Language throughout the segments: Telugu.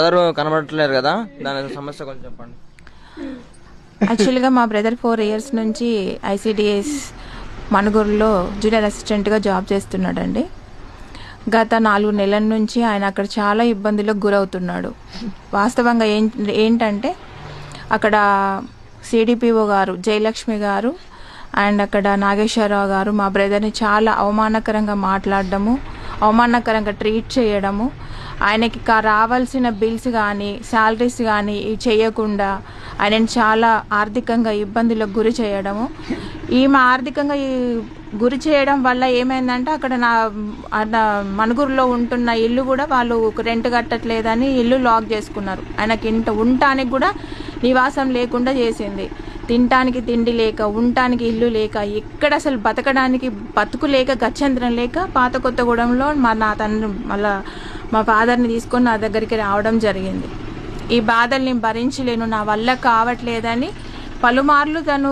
బ్రదర్ కనబడట్లేరు కదా, దాని సమస్య కొంచెం చెప్పండి. యాక్చువల్గా మా బ్రదర్ 4 years నుంచి ఐసిడిఎస్ మణుగూరులో జూనియర్ అసిస్టెంట్గా జాబ్ చేస్తున్నాడండి. గత 4 నెలల నుంచి ఆయన అక్కడ చాలా ఇబ్బందులకు గురవుతున్నాడు. వాస్తవంగా ఏంటంటే అక్కడ సిడిపిఓ గారు జయలక్ష్మి గారు అండ్ అక్కడ నాగేశ్వరరావు గారు మా బ్రదర్ని చాలా అవమానకరంగా మాట్లాడడము, అవమానకరంగా ట్రీట్ చేయడము, ఆయనకి రావాల్సిన బిల్స్ కానీ శాలరీస్ కానీ చేయకుండా ఆయనని చాలా ఆర్థికంగా ఇబ్బందులకు గురి చేయడము. ఈమె ఆర్థికంగా గురి చేయడం వల్ల ఏమైందంటే అక్కడ నా మణుగూరులో ఉంటున్న ఇల్లు కూడా వాళ్ళు రెంట్ కట్టట్లేదని ఇల్లు లాక్ చేసుకున్నారు. ఆయనకి ఉండటానికి కూడా నివాసం లేకుండా చేసింది. తినటానికి తిండి లేక, ఉండటానికి ఇల్లు లేక, ఎక్కడ అసలు బతకడానికి బతుకు లేక, గత్యంతరం లేక పాత కొత్తగూడెంలో నా తండ్రి మళ్ళా మా ఫాదర్ని తీసుకొని నా దగ్గరికి రావడం జరిగింది. ఈ బాధల్ని భరించలేను, నా వల్ల కావట్లేదని పలుమార్లు తను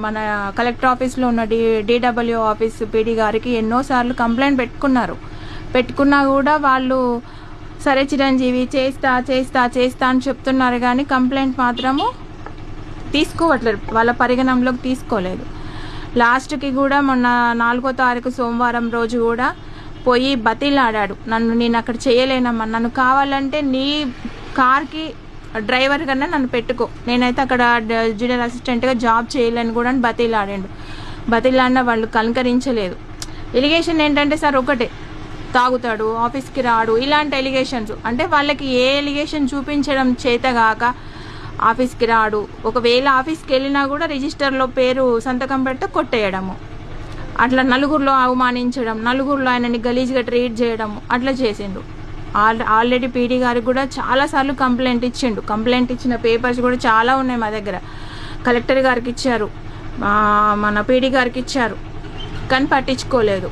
మన కలెక్టర్ ఆఫీస్లో ఉన్న డిడబ్ల్యూ ఆఫీస్ పీడీ గారికి ఎన్నోసార్లు కంప్లైంట్ పెట్టుకున్నా కూడా వాళ్ళు సరే చిరంజీవి చేస్తా చేస్తా చేస్తా అని చెప్తున్నారు కానీ కంప్లైంట్ మాత్రము తీసుకోవట్లేదు, వాళ్ళ పరిగణంలోకి తీసుకోలేదు. లాస్ట్కి కూడా మొన్న 4వ తారీఖు సోమవారం రోజు కూడా పోయి బతిలాడాడు, నేను అక్కడ చేయలేనమ్మా, నన్ను కావాలంటే నీ కార్కి డ్రైవర్ కన్నా నన్ను పెట్టుకో, నేనైతే అక్కడ జూనియర్ అసిస్టెంట్గా జాబ్ చేయలేను కూడా అని బతిలాడిన వాళ్ళు కనుకరించలేదు. ఎలిగేషన్ ఏంటంటే సార్ ఒకటే, తాగుతాడు, ఆఫీస్కి రాడు, ఇలాంటి ఎలిగేషన్స్. అంటే వాళ్ళకి ఏ ఎలిగేషన్ చూపించడం చేతగాక ఆఫీస్కి రాడు, ఒకవేళ ఆఫీస్కి వెళ్ళినా కూడా రిజిస్టర్లో పేరు సంతకం పెడితే కొట్టేయడము, అట్లా నలుగురిలో అవమానించడం, నలుగురిలో ఆయనని గలీజ్గా ట్రీట్ చేయడము అట్లా చేసిండు. ఆల్రెడీ పీడీ గారికి కూడా చాలాసార్లు కంప్లైంట్ ఇచ్చిండు. కంప్లైంట్ ఇచ్చిన పేపర్స్ కూడా చాలా ఉన్నాయి మా దగ్గర. కలెక్టర్ గారికి ఇచ్చారు, మన పీడీ గారికి ఇచ్చారు, కానీ పట్టించుకోలేదు.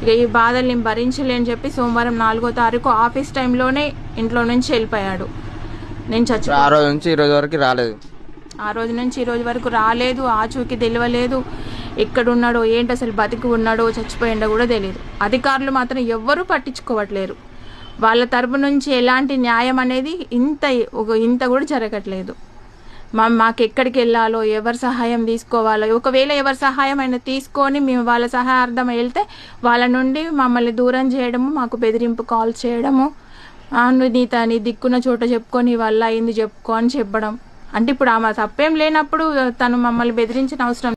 ఇక ఈ బాధల్ని భరించలేని చెప్పి సోమవారం 4వ తారీఖు ఆఫీస్ టైంలోనే ఇంట్లో నుంచి వెళ్ళిపోయాడు. నేను చచ్చిపోయాను. ఆ రోజు నుంచి ఈ రోజు వరకు రాలేదు. ఆ రోజు నుంచి ఈ రోజు వరకు రాలేదు, ఆచూకీ తెలియలేదు, ఎక్కడున్నాడో ఏంటి, అసలు బతికి ఉన్నాడో చచ్చిపోయిండో కూడా తెలియదు. అధికారులు మాత్రం ఎవ్వరూ పట్టించుకోవట్లేరు. వాళ్ళ తరపు నుంచి ఎలాంటి న్యాయం అనేది ఇంత కూడా జరగట్లేదు. మాకు ఎక్కడికి వెళ్ళాలో, ఎవరి సహాయం తీసుకోవాలో, ఒకవేళ ఎవరి సహాయం అయినా తీసుకొని మేము వాళ్ళ సహాయార్థం వెళ్తే వాళ్ళ నుండి మమ్మల్ని దూరం చేయడము, మాకు బెదిరింపు కాల్ చేయడము, నీ దిక్కున్న చోట చెప్పుకొని వల్ల అయింది చెప్పుకో అని చెప్పడం. అంటే ఇప్పుడు ఆమె తప్పేం లేనప్పుడు తను మమ్మల్ని బెదిరించిన అవసరం